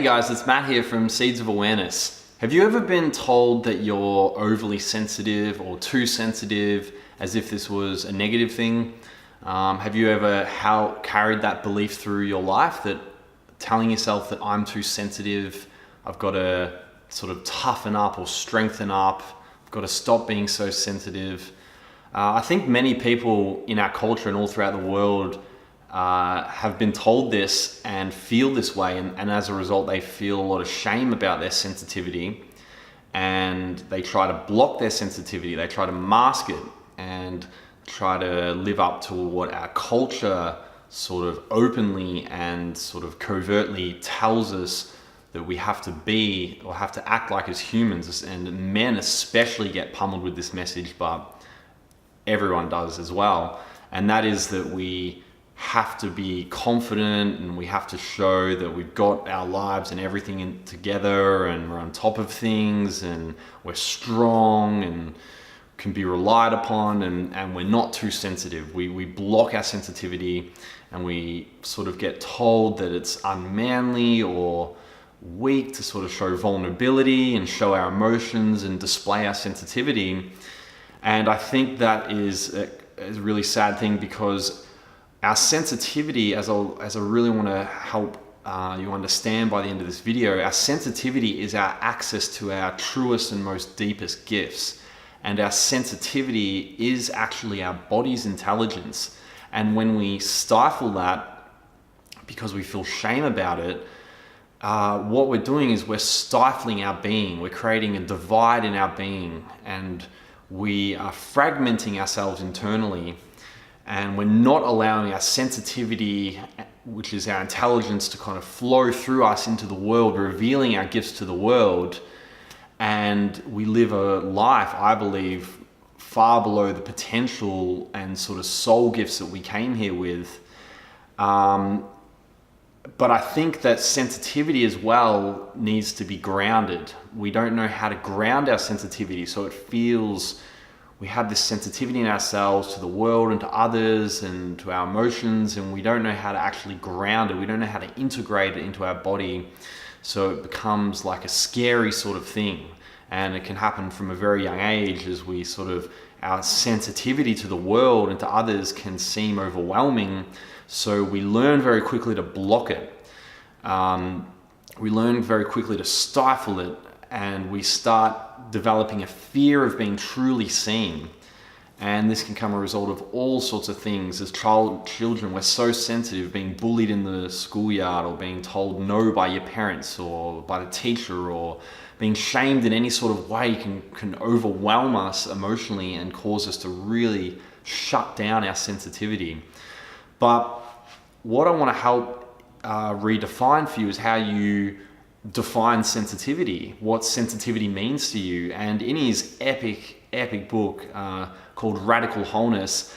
guys, it's Matt here from Seeds of Awareness. Have you ever been told that you're overly sensitive or too sensitive, as if this was a negative thing? Have you ever carried that belief through your life, that telling yourself that I'm too sensitive, I've got to sort of toughen up or strengthen up, I've got to stop being so sensitive? I think many people in our culture and all throughout the world have been told this and feel this way, and as a result they feel a lot of shame about their sensitivity, and they try to block their sensitivity, they try to mask it and try to live up to what our culture sort of openly and sort of covertly tells us that we have to be or have to act like as humans. And men especially get pummeled with this message, but everyone does as well. And that is that we have to be confident and we have to show that we've got our lives and everything together, and we're on top of things, and we're strong and can be relied upon, and we're not too sensitive. We block our sensitivity, and we sort of get told that it's unmanly or weak to sort of show vulnerability and show our emotions and display our sensitivity. And I think that is a really sad thing, because our sensitivity, as I really want to help you understand by the end of this video, our sensitivity is our access to our truest and most deepest gifts. And our sensitivity is actually our body's intelligence. And when we stifle that because we feel shame about it, what we're doing is we're stifling our being. We're creating a divide in our being, and we are fragmenting ourselves internally, and we're not allowing our sensitivity, which is our intelligence, to kind of flow through us into the world, revealing our gifts to the world. And we live a life, I believe, far below the potential and sort of soul gifts that we came here with. But I think that sensitivity as well needs to be grounded. We don't know how to ground our sensitivity, so it feels we have this sensitivity in ourselves to the world and to others and to our emotions, and we don't know how to actually ground it. We don't know how to integrate it into our body, so it becomes like a scary sort of thing. And it can happen from a very young age, as we sort of, our sensitivity to the world and to others can seem overwhelming, so we learn very quickly to block it. We learn very quickly to stifle it, and we start developing a fear of being truly seen. And this can come a result of all sorts of things. As children, we're so sensitive, being bullied in the schoolyard, or being told no by your parents or by the teacher, or being shamed in any sort of way can overwhelm us emotionally and cause us to really shut down our sensitivity. But what I want to help redefine for you is how you define sensitivity, what sensitivity means to you. And in his epic book called Radical Wholeness,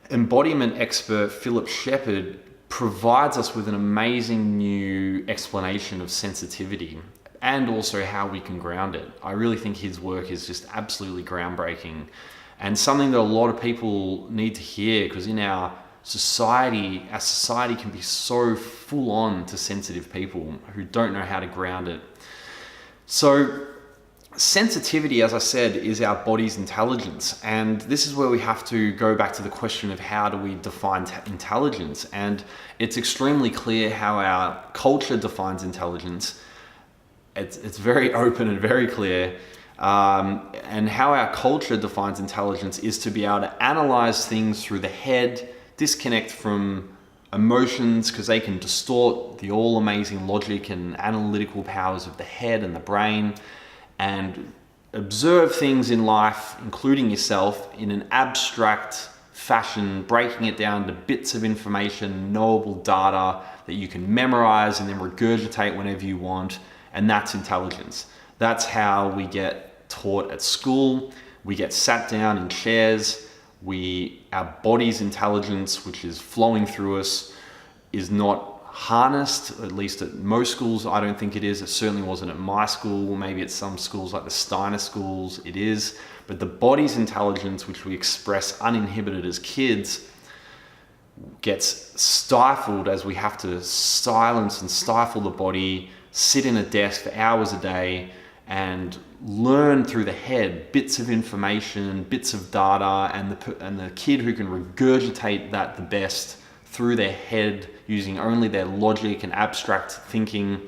embodiment expert Philip Shepherd provides us with an amazing new explanation of sensitivity, and also how we can ground it. I really think his work is just absolutely groundbreaking, and something that a lot of people need to hear, because in our society can be so full on to sensitive people who don't know how to ground it. So sensitivity, as I said, is our body's intelligence. And this is where we have to go back to the question of how do we define intelligence? And it's extremely clear how our culture defines intelligence. It's very open and very clear. And how our culture defines intelligence is to be able to analyze things through the head, disconnect from emotions, because they can distort the all-amazing logic and analytical powers of the head and the brain, and observe things in life, including yourself, in an abstract fashion, breaking it down to bits of information, knowable data that you can memorize and then regurgitate whenever you want. And that's intelligence. That's how we get taught at school. We get sat down in chairs. Our body's intelligence, which is flowing through us, is not harnessed, at least at most schools. I don't think it is. It certainly wasn't at my school. Maybe at some schools like the Steiner schools it is. But the body's intelligence, which we express uninhibited as kids, gets stifled as we have to silence and stifle the body sit in a desk for hours a day and learn through the head bits of information, bits of data, and the kid who can regurgitate that the best through their head using only their logic and abstract thinking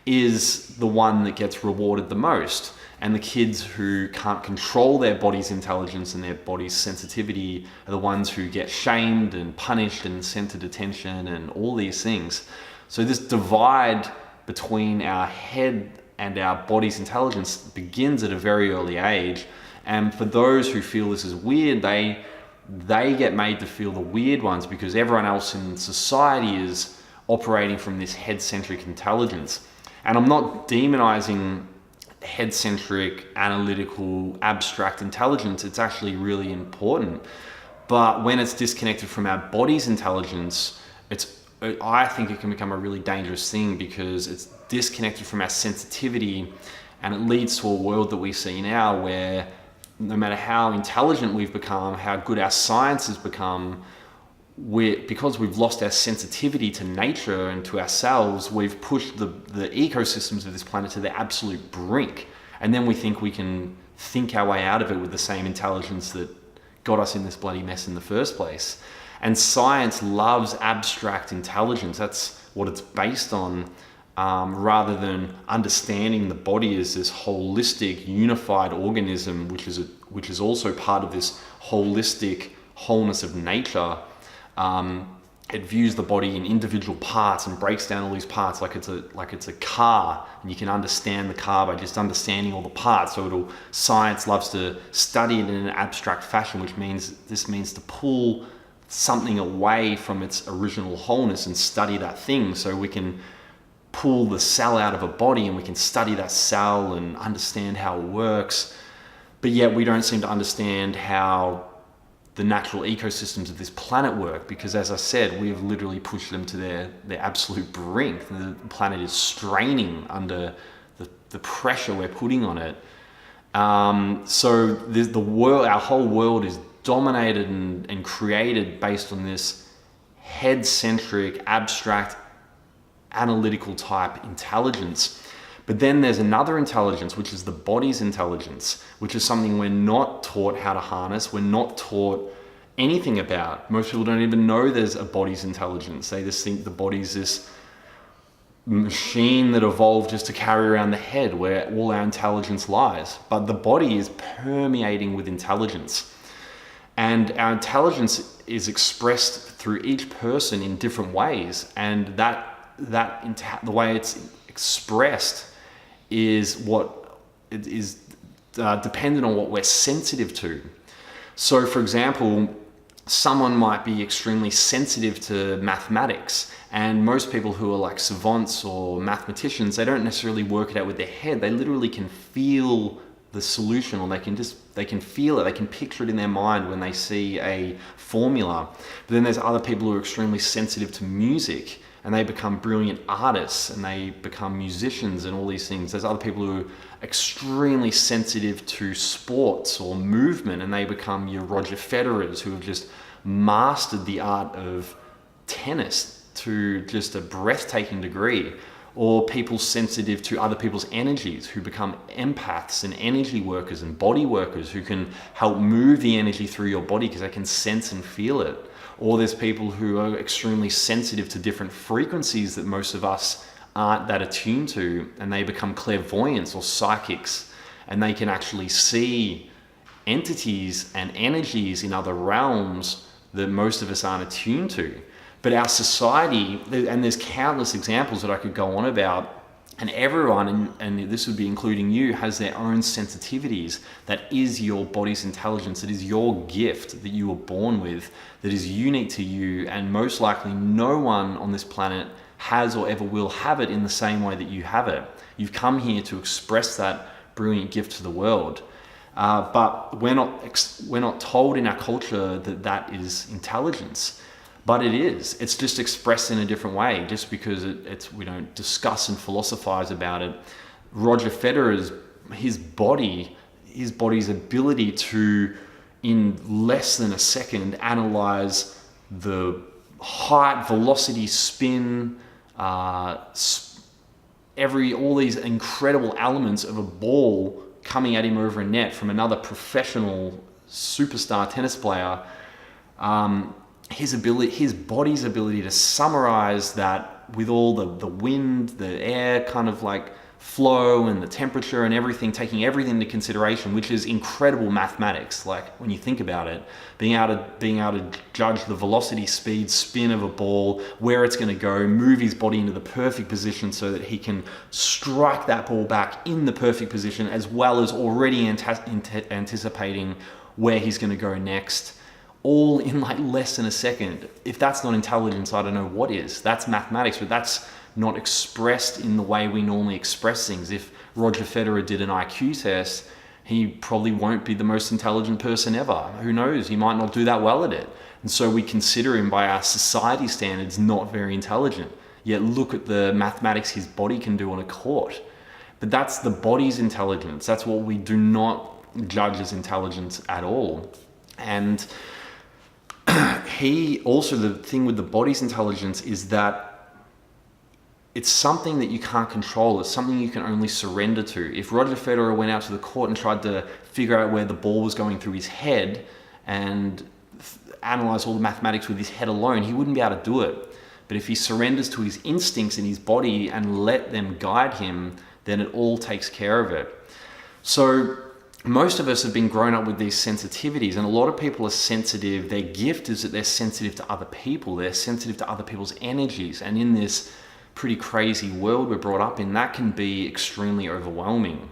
is the one that gets rewarded the most. And the kids who can't control their body's intelligence and their body's sensitivity are the ones who get shamed and punished and sent to detention and all these things. So this divide between our head and our body's intelligence begins at a very early age. And for those who feel this is weird, they get made to feel the weird ones because everyone else in society is operating from this head-centric intelligence. And I'm not demonizing head-centric, analytical, abstract intelligence. It's actually really important. But when it's disconnected from our body's intelligence, I think it can become a really dangerous thing because it's disconnected from our sensitivity, and it leads to a world that we see now where no matter how intelligent we've become, how good our science has become, because we've lost our sensitivity to nature and to ourselves, we've pushed the ecosystems of this planet to the absolute brink. And then we think we can think our way out of it with the same intelligence that got us in this bloody mess in the first place. And science loves abstract intelligence. That's what it's based on, rather than understanding the body as this holistic, unified organism, which is also part of this holistic wholeness of nature. It views the body in individual parts and breaks down all these parts like it's a car, and you can understand the car by just understanding all the parts. So science loves to study it in an abstract fashion, which means to pull something away from its original wholeness and study that thing. So we can pull the cell out of a body and we can study that cell and understand how it works. But yet we don't seem to understand how the natural ecosystems of this planet work, because as I said, we have literally pushed them to their absolute brink. The planet is straining under the pressure we're putting on it. So our whole world is dominated and created based on this head-centric, abstract, analytical type intelligence. But then there's another intelligence, which is the body's intelligence, which is something we're not taught how to harness. We're not taught anything about. Most people don't even know there's a body's intelligence. They just think the body's this machine that evolved just to carry around the head where all our intelligence lies. But the body is permeating with intelligence. And our intelligence is expressed through each person in different ways. And the way it's expressed is what it is dependent on what we're sensitive to. So for example, someone might be extremely sensitive to mathematics, and most people who are like savants or mathematicians, they don't necessarily work it out with their head. They literally can feel the solution, or they can feel it, they can picture it in their mind when they see a formula. But then there's other people who are extremely sensitive to music, and they become brilliant artists and they become musicians and all these things. There's other people who are extremely sensitive to sports or movement, and they become your Roger Federers, who have just mastered the art of tennis to just a breathtaking degree. Or people sensitive to other people's energies, who become empaths and energy workers and body workers, who can help move the energy through your body because they can sense and feel it. Or there's people who are extremely sensitive to different frequencies that most of us aren't that attuned to, and they become clairvoyants or psychics, and they can actually see entities and energies in other realms that most of us aren't attuned to. But our society, and there's countless examples that I could go on about, and everyone, and this would be including you, has their own sensitivities. That is your body's intelligence. It is your gift that you were born with, that is unique to you, and most likely no one on this planet has or ever will have it in the same way that you have it. You've come here to express that brilliant gift to the world. But we're not told in our culture that is intelligence. But it is. It's just expressed in a different way, just because we don't discuss and philosophize about it. Roger Federer's body's ability to, in less than a second, analyze the height, velocity, spin, all these incredible elements of a ball coming at him over a net from another professional superstar tennis player. His body's ability to summarize that with all the wind, the air kind of like flow and the temperature and everything, taking everything into consideration, which is incredible mathematics. Like when you think about it, being able to judge the velocity, speed, spin of a ball, where it's going to go, move his body into the perfect position so that he can strike that ball back in the perfect position, as well as already anticipating where he's going to go next, all in like less than a second. If that's not intelligence, I don't know what is. That's mathematics, but that's not expressed in the way we normally express things. If Roger Federer did an IQ test, he probably won't be the most intelligent person ever. Who knows? He might not do that well at it. And so we consider him by our society standards not very intelligent. Yet look at the mathematics his body can do on a court. But that's the body's intelligence. That's what we do not judge as intelligence at all. And the thing with the body's intelligence is that it's something that you can't control. It's something you can only surrender to. If Roger Federer went out to the court and tried to figure out where the ball was going through his head and analyze all the mathematics with his head alone, he wouldn't be able to do it. But if he surrenders to his instincts in his body and let them guide him, then it all takes care of it. So most of us have been grown up with these sensitivities, and a lot of people are sensitive. Their gift is that they're sensitive to other people. They're sensitive to other people's energies. And in this pretty crazy world we're brought up in, that can be extremely overwhelming.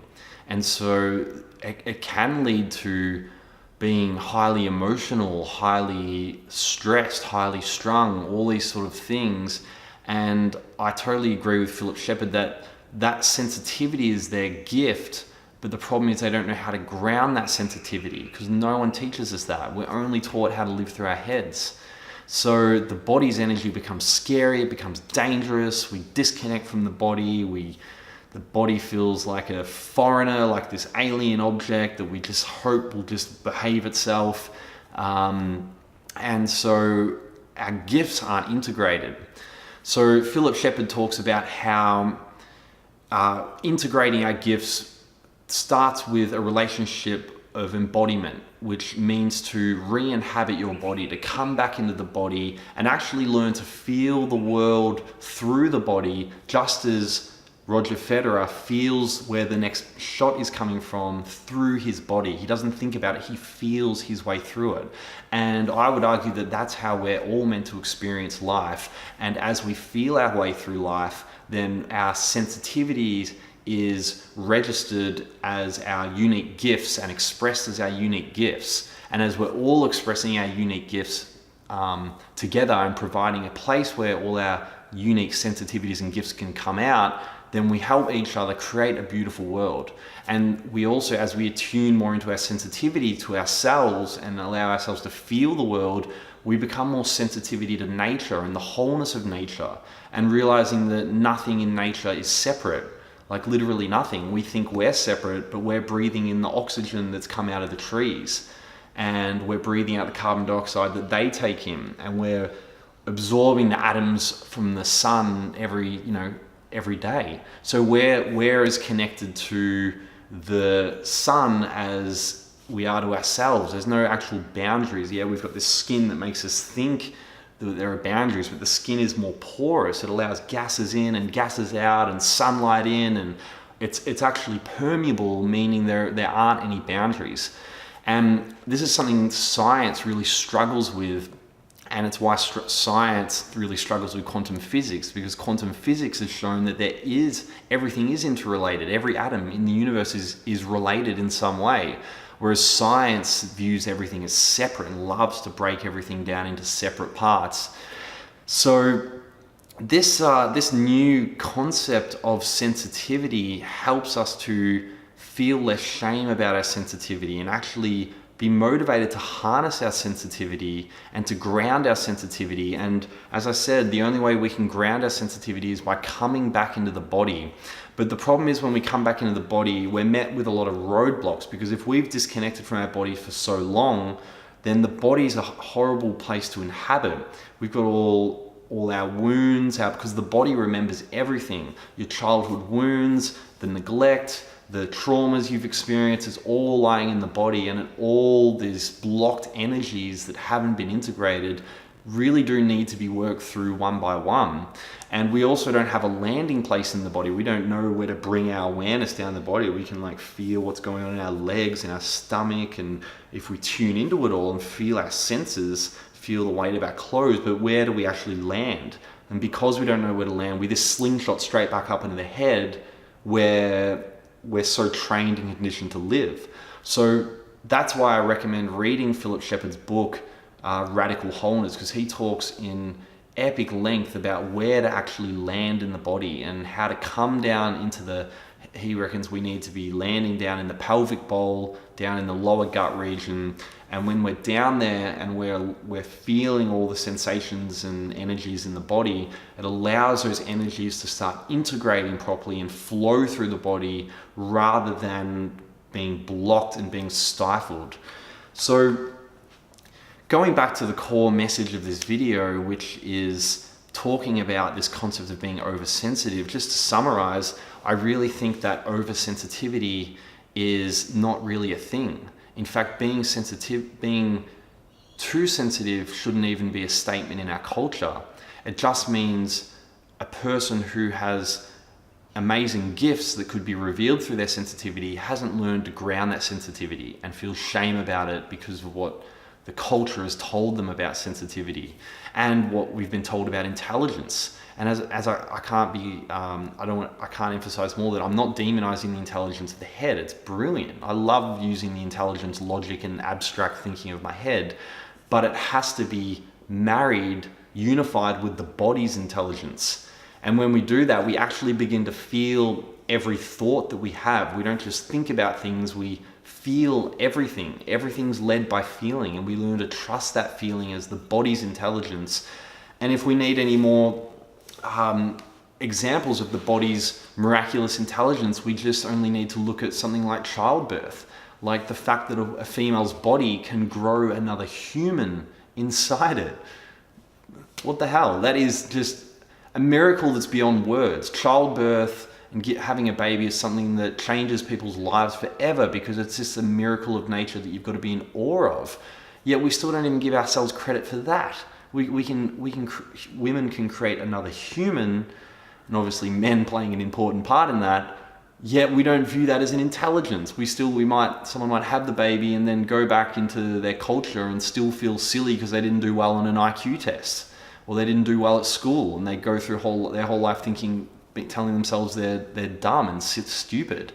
And so it can lead to being highly emotional, highly stressed, highly strung, all these sort of things. And I totally agree with Philip Shepherd that sensitivity is their gift, but the problem is they don't know how to ground that sensitivity, because no one teaches us that. We're only taught how to live through our heads. So the body's energy becomes scary, it becomes dangerous, we disconnect from the body, the body feels like a foreigner, like this alien object that we just hope will just behave itself. And so our gifts aren't integrated. So Philip Shepherd talks about how integrating our gifts starts with a relationship of embodiment, which means to re-inhabit your body, to come back into the body and actually learn to feel the world through the body, just as Roger Federer feels where the next shot is coming from through his body. He doesn't think about it, he feels his way through it. And I would argue that that's how we're all meant to experience life. And as we feel our way through life, then our sensitivities is registered as our unique gifts and expressed as our unique gifts. And as we're all expressing our unique gifts together and providing a place where all our unique sensitivities and gifts can come out, then we help each other create a beautiful world. And we also, as we attune more into our sensitivity to ourselves and allow ourselves to feel the world, we become more sensitivity to nature and the wholeness of nature, and realizing that nothing in nature is separate. Like literally nothing. We think we're separate, but we're breathing in the oxygen that's come out of the trees, and we're breathing out the carbon dioxide that they take in, and we're absorbing the atoms from the sun every day. So we're as connected to the sun as we are to ourselves. There's no actual boundaries. Yeah, we've got this skin that makes us think that there are boundaries, but the skin is more porous. It allows gases in and gases out and sunlight in, and it's actually permeable, meaning there aren't any boundaries. And this is something science really struggles with, and it's why science really struggles with quantum physics, because quantum physics has shown that everything is interrelated. Every atom in the universe is related in some way. Whereas science views everything as separate and loves to break everything down into separate parts. So this new concept of sensitivity helps us to feel less shame about our sensitivity and actually be motivated to harness our sensitivity and to ground our sensitivity. And as I said, the only way we can ground our sensitivity is by coming back into the body. But the problem is, when we come back into the body, we're met with a lot of roadblocks, because if we've disconnected from our body for so long, then the body is a horrible place to inhabit. We've got all all our wounds, because the body remembers everything. Your childhood wounds, the neglect, the traumas you've experienced is all lying in the body, and all these blocked energies that haven't been integrated really do need to be worked through one by one. And we also don't have a landing place in the body. We don't know where to bring our awareness down the body. We can like feel what's going on in our legs, in our stomach, and if we tune into it all and feel our senses, feel the weight of our clothes, but where do we actually land? And because we don't know where to land, we just slingshot straight back up into the head where we're so trained and conditioned to live. So that's why I recommend reading Philip Shepherd's book, Radical Wholeness, because he talks in epic length about where to actually land in the body and how to come down into he reckons we need to be landing down in the pelvic bowl, down in the lower gut region. And when we're down there and we're feeling all the sensations and energies in the body, it allows those energies to start integrating properly and flow through the body rather than being blocked and being stifled. So going back to the core message of this video, which is talking about this concept of being oversensitive, just to summarize, I really think that oversensitivity is not really a thing. In fact, being too sensitive shouldn't even be a statement in our culture. It just means a person who has amazing gifts that could be revealed through their sensitivity hasn't learned to ground that sensitivity and feels shame about it because of what the culture has told them about sensitivity and what we've been told about intelligence. And as I can't emphasize more that I'm not demonizing the intelligence of the head. It's brilliant. I love using the intelligence, logic, and abstract thinking of my head, but it has to be married, unified with the body's intelligence. And when we do that, we actually begin to feel every thought that we have. We don't just think about things, we feel everything. Everything's led by feeling, and we learn to trust that feeling as the body's intelligence. And if we need any more examples of the body's miraculous intelligence, we just only need to look at something like childbirth, like the fact that a female's body can grow another human inside it. What the hell? That is just a miracle that's beyond words. Childbirth and having a baby is something that changes people's lives forever because it's just a miracle of nature that you've got to be in awe of. Yet we still don't even give ourselves credit for that. Women can create another human, and obviously men playing an important part in that, yet we don't view that as an intelligence. Someone might have the baby and then go back into their culture and still feel silly because they didn't do well on an IQ test, or they didn't do well at school, and they go through their whole life telling themselves they're dumb and stupid.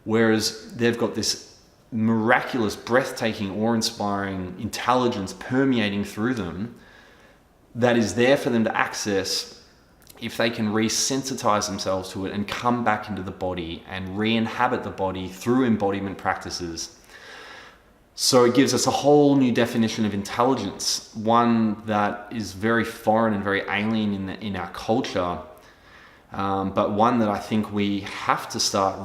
Whereas they've got this miraculous, breathtaking, awe-inspiring intelligence permeating through them that is there for them to access if they can resensitize themselves to it and come back into the body and re-inhabit the body through embodiment practices. So it gives us a whole new definition of intelligence, one that is very foreign and very alien in our culture, but one that I think we have to start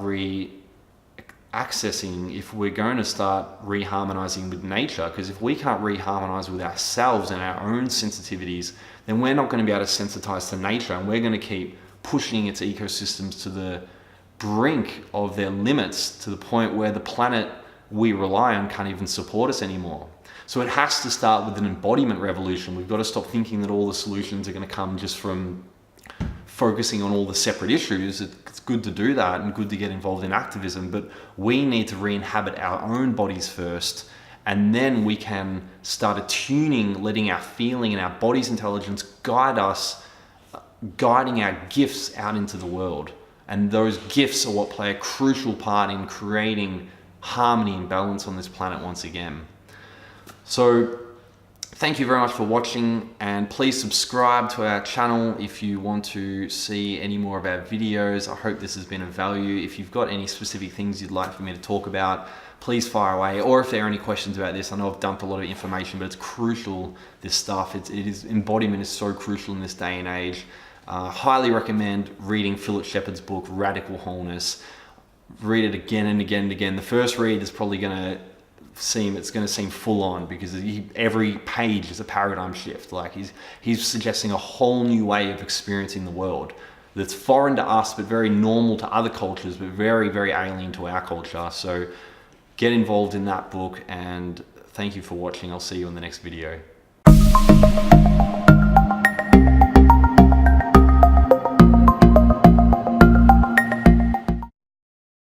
accessing if we're going to start reharmonizing with nature. Because if we can't reharmonize with ourselves and our own sensitivities, then we're not going to be able to sensitize to nature, and we're going to keep pushing its ecosystems to the brink of their limits, to the point where the planet we rely on can't even support us anymore. So it has to start with an embodiment revolution. We've got to stop thinking that all the solutions are going to come just from focusing on all the separate issues. It's good to do that and good to get involved in activism, but we need to re-inhabit our own bodies first, and then we can start attuning, letting our feeling and our body's intelligence guide us, guiding our gifts out into the world. And those gifts are what play a crucial part in creating harmony and balance on this planet once again. So thank you very much for watching, and please subscribe to our channel if you want to see any more of our videos. I hope this has been of value. If you've got any specific things you'd like for me to talk about, please fire away. Or if there are any questions about this, I know I've dumped a lot of information, but it's crucial, this stuff. Embodiment is so crucial in this day and age. Highly recommend reading Philip Shepherd's book, Radical Wholeness. Read it again and again and again. The first read is probably going to it's going to seem full on, because every page is a paradigm shift. Like he's suggesting a whole new way of experiencing the world that's foreign to us, but very normal to other cultures, but very, very alien to our culture. So get involved in that book, and thank you for watching. I'll see you in the next video.